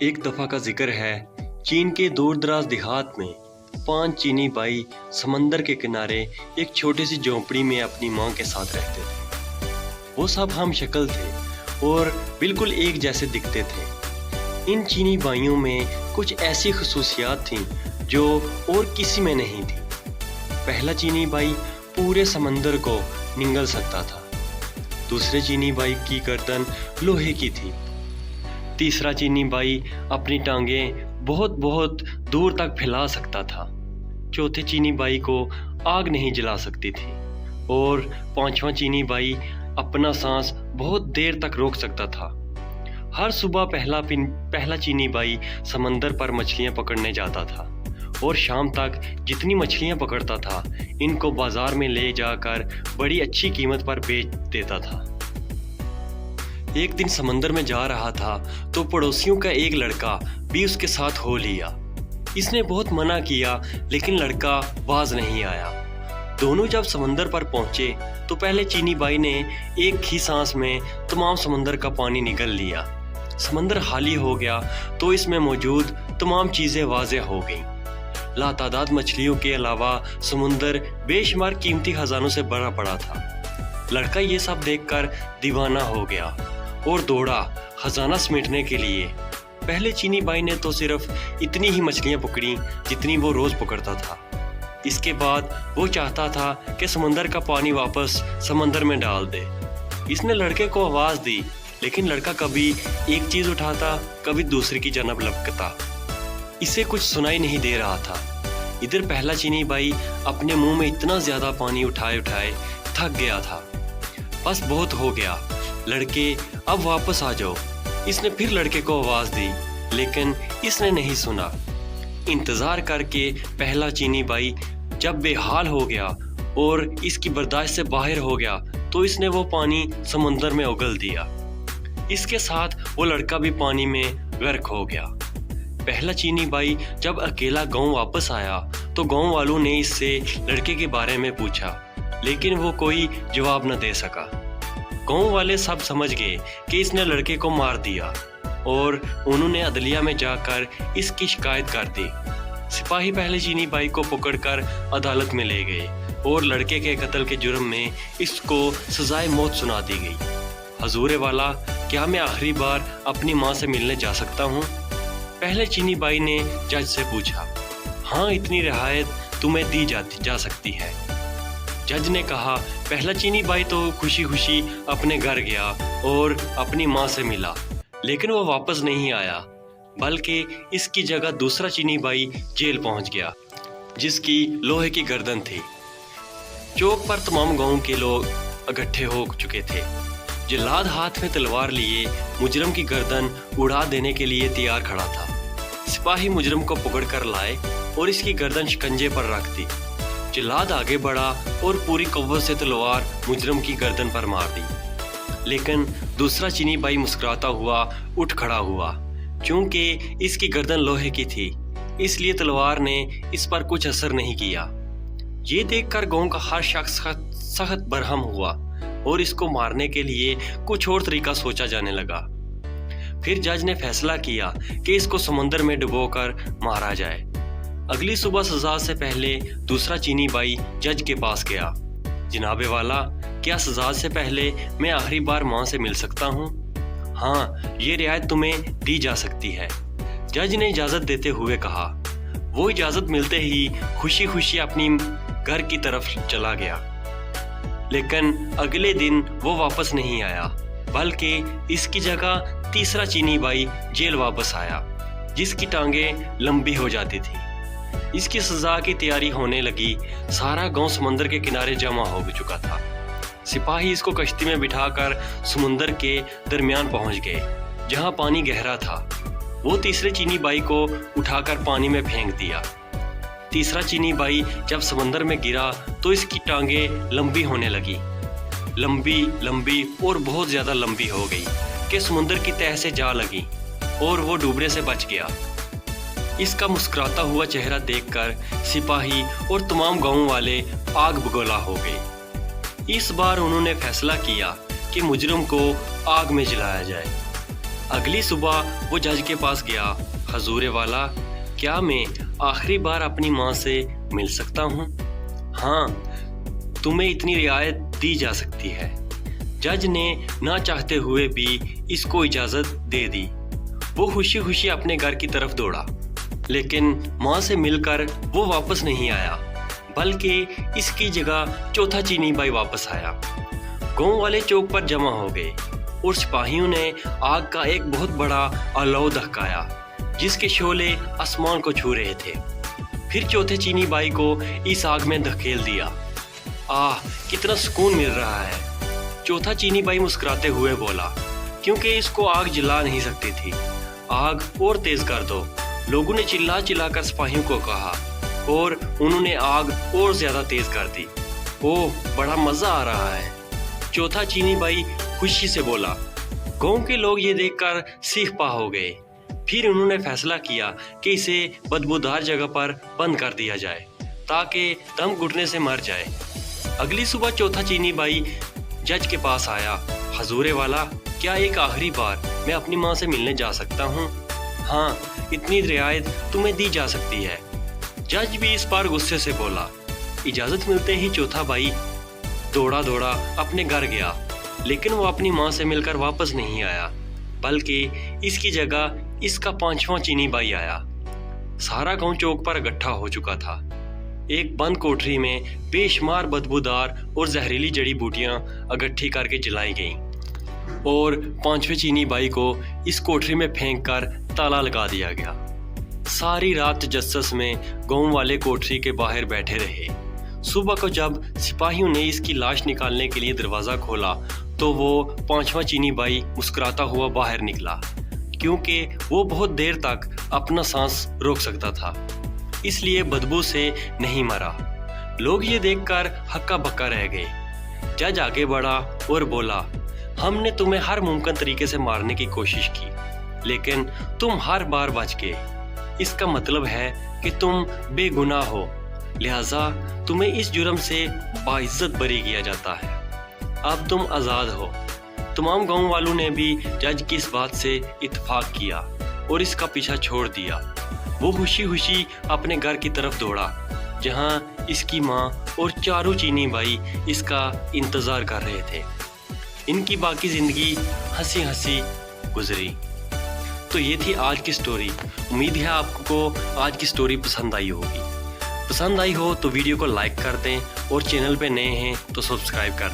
एक दफ़ा का जिक्र है, चीन के दूर दराज देहात में 5 चीनी भाई समंदर के किनारे एक छोटी सी झोंपड़ी में अपनी माँ के साथ रहते थे। वो सब हम शक्ल थे और बिल्कुल एक जैसे दिखते थे। इन चीनी भाइयों में कुछ ऐसी खसूसियात थीं जो और किसी में नहीं थी। पहला चीनी भाई पूरे समंदर को निगल सकता था। दूसरे चीनी भाई की गर्दन लोहे की थी। तीसरा चीनी भाई अपनी टांगें बहुत बहुत दूर तक फैला सकता था। चौथे चीनी भाई को आग नहीं जला सकती थी और पांचवा चीनी भाई अपना सांस बहुत देर तक रोक सकता था। हर सुबह पहला चीनी भाई समंदर पर मछलियां पकड़ने जाता था और शाम तक जितनी मछलियां पकड़ता था इनको बाजार में ले जाकर बड़ी अच्छी कीमत पर बेच देता था। एक दिन समंदर में जा रहा था तो पड़ोसियों का एक लड़का भी उसके साथ हो लिया। इसने बहुत मना किया लेकिन लड़का बाज नहीं आया। दोनों जब समंदर पर पहुंचे तो पहले चीनी भाई ने एक ही सांस में तमाम समंदर का पानी निगल लिया। समंदर खाली हो गया तो इसमें मौजूद तमाम चीज़ें वाज़ेह हो गईं। लातादाद मछलियों के अलावा समुंदर बेशुमार कीमती खजानों से भरा पड़ा था। लड़का ये सब देखकर दीवाना हो गया और दौड़ा खजाना समेटने के लिए। पहले चीनी भाई ने तो सिर्फ इतनी ही मछलियां पकड़ी जितनी वो रोज पकड़ता था। इसके बाद वो चाहता था कि समंदर का पानी वापस समंदर में डाल दे। इसने लड़के को आवाज़ दी लेकिन लड़का कभी एक चीज़ उठाता कभी दूसरी की जानब लपकता। इसे कुछ सुनाई नहीं दे रहा था। इधर पहला चीनी भाई अपने मुंह में इतना ज़्यादा पानी उठाए उठाए थक गया था। बस बहुत हो गया, लड़के अब वापस आ जाओ। इसने फिर लड़के को आवाज़ दी लेकिन इसने नहीं सुना। इंतज़ार करके पहला चीनी भाई जब बेहाल हो गया और इसकी बर्दाश्त से बाहर हो गया तो इसने वो पानी समंदर में उगल दिया। इसके साथ वो लड़का भी पानी में गर्क हो गया। पहला चीनी भाई जब अकेला गांव वापस आया तो गांव वालों ने इससे लड़के के बारे में पूछा लेकिन वो कोई जवाब न दे सका। गांव वाले सब समझ गए कि इसने लड़के को मार दिया और उन्होंने अदलिया में जाकर इसकी शिकायत कर दी। सिपाही पहले चीनी भाई को पकड़कर अदालत में ले गए और लड़के के कत्ल के जुर्म में इसको सजाए मौत सुना दी गई। हजूर वाला, क्या मैं आखिरी बार अपनी माँ से मिलने जा सकता हूँ? पहले चीनी भाई ने जज से पूछा। हाँ, इतनी रियायत तुम्हें दी जा सकती है। जज ने कहा। पहला चीनी भाई तो खुशी खुशी अपने घर गया और अपनी माँ से मिला लेकिन वो वापस नहीं आया, बल्कि इसकी जगह दूसरा चीनी भाई जेल पहुंच गया जिसकी लोहे की गर्दन थी। चौक पर तमाम गांव के लोग इकट्ठे हो चुके थे। जल्लाद हाथ में तलवार लिए मुजरम की गर्दन उड़ा देने के लिए तैयार खड़ा था। सिपाही मुजरम को पकड़ कर लाए और इसकी गर्दन शिकंजे पर रख दी। जल्लाद आगे बढ़ा और पूरी कव्वत से तलवार मुजरम की गर्दन पर मार दी लेकिन दूसरा चीनी भाई मुस्कुराता हुआ उठ खड़ा हुआ। क्योंकि इसकी गर्दन लोहे की थी इसलिए तलवार ने इस पर कुछ असर नहीं किया। ये देखकर गांव का हर शख्स सख्त बरहम हुआ और इसको मारने के लिए कुछ और तरीका सोचा जाने लगा। फिर जज ने फैसला किया कि इसको समुंदर में डुबोकर मारा जाए। अगली सुबह सजा से पहले दूसरा चीनी भाई जज के पास गया। जनाबे वाला, क्या सजा से पहले मैं आखिरी बार माँ से मिल सकता हूँ? हाँ, ये रियायत तुम्हें दी जा सकती है। जज ने इजाज़त देते हुए कहा। वो इजाज़त मिलते ही खुशी खुशी अपनी घर की तरफ चला गया लेकिन अगले दिन वो वापस नहीं आया, बल्कि इसकी जगह तीसरा चीनी भाई जेल वापस आया जिसकी टांगें लंबी हो जाती थी। इसकी सजा की तैयारी होने लगी। सारा गांव समंदर के किनारे जमा हो चुका था। सिपाही इसको कश्ती में बिठाकर समुंदर के दरमियान पहुंच गए जहां पानी गहरा था। वो तीसरे चीनी भाई को उठाकर पानी में फेंक दिया। तीसरा चीनी भाई जब समंदर में गिरा तो इसकी टांगें लंबी होने लगी, लंबी लंबी और बहुत ज़्यादा लंबी हो गई कि समुंदर की तह से जा लगी और वो डूबने से बच गया। इसका मुस्कुराता हुआ चेहरा देखकर सिपाही और तमाम गांव वाले आग बगोला हो गए। इस बार उन्होंने फैसला किया कि मुजरिम को आग में जलाया जाए। اگلی صبح وہ جج کے پاس گیا۔ حضور والا، کیا میں آخری بار اپنی ماں سے مل سکتا ہوں؟ ہاں، تمہیں اتنی رعایت دی جا سکتی ہے۔ جج نے نہ چاہتے ہوئے بھی اس کو اجازت دے دی۔ وہ خوشی خوشی اپنے گھر کی طرف دوڑا، لیکن ماں سے مل کر وہ واپس نہیں آیا، بلکہ اس کی جگہ چوتھا چینی بھائی واپس آیا۔ گاؤں والے چوک پر جمع ہو گئے اور سپاہیوں نے آگ کا ایک بہت بڑا آلو دہکایا جس کے شعلے آسمان کو چھو رہے تھے۔ پھر چوتھے چینی بھائی کو اس آگ میں دھکیل دیا۔ آہ، کتنا سکون مل رہا ہے، چوتھا چینی بھائی مسکراتے ہوئے بولا، کیونکہ اس کو آگ جلا نہیں سکتی تھی۔ آگ اور تیز کر دو، لوگوں نے چلا چلا کر سپاہیوں کو کہا، اور انہوں نے آگ اور زیادہ تیز کر دی۔ اوہ، بڑا مزہ آ رہا ہے، چوتھا چینی بھائی خوشی سے بولا۔ گاؤں کے لوگ یہ دیکھ کر سیخ پا ہو گئے۔ پھر انہوں نے فیصلہ کیا کہ اسے بدبودار جگہ پر بند کر دیا جائے تاکہ دم گھٹنے سے مر جائے۔ اگلی صبح چوتھا چینی بھائی جج کے پاس آیا۔ حضور والا، کیا ایک آخری بار میں اپنی ماں سے ملنے جا سکتا ہوں؟ ہاں، اتنی رعایت تمہیں دی جا سکتی ہے۔ جج بھی اس بار غصے سے بولا۔ اجازت ملتے ہی چوتھا بھائی دوڑا اپنے گھر گیا، لیکن وہ اپنی ماں سے مل کر واپس نہیں آیا، بلکہ اس کی جگہ اس کا پانچواں چینی بھائی آیا۔ سارا گاؤں چوک پر اکٹھا ہو چکا تھا۔ ایک بند کوٹری میں بے شمار بدبودار اور زہریلی جڑی بوٹیاں اکٹھی کر کے جلائی گئیں، اور پانچویں چینی بھائی کو اس کوٹری میں پھینک کر تالا لگا دیا گیا۔ ساری رات تجسس میں گاؤں والے کوٹری کے باہر بیٹھے رہے۔ صبح کو جب سپاہیوں نے اس کی لاش نکالنے کے لیے دروازہ کھولا تو وہ پانچواں چینی بھائی مسکراتا ہوا باہر نکلا، کیونکہ وہ بہت دیر تک اپنا سانس روک سکتا تھا، اس لیے بدبو سے نہیں مرا۔ لوگ یہ دیکھ کر ہکا بکا رہ گئے۔ جج آگے بڑھا اور بولا، ہم نے تمہیں ہر ممکن طریقے سے مارنے کی کوشش کی، لیکن تم ہر بار بچ گئے۔ اس کا مطلب ہے کہ تم بے گناہ ہو، لہٰذا تمہیں اس جرم سے باعزت بری کیا جاتا ہے۔ اب تم آزاد ہو۔ تمام گاؤں والوں نے بھی جج کی اس بات سے اتفاق کیا اور اس کا پیچھا چھوڑ دیا۔ وہ خوشی خوشی اپنے گھر کی طرف دوڑا، جہاں اس کی ماں اور چاروں چینی بھائی اس کا انتظار کر رہے تھے۔ ان کی باقی زندگی ہنسی ہنسی گزری۔ تو یہ تھی آج کی سٹوری۔ امید ہے آپ کو آج کی سٹوری پسند آئی ہوگی۔ پسند آئی ہو تو ویڈیو کو لائک کر دیں، اور چینل پہ نئے ہیں تو سبسکرائب کر دیں۔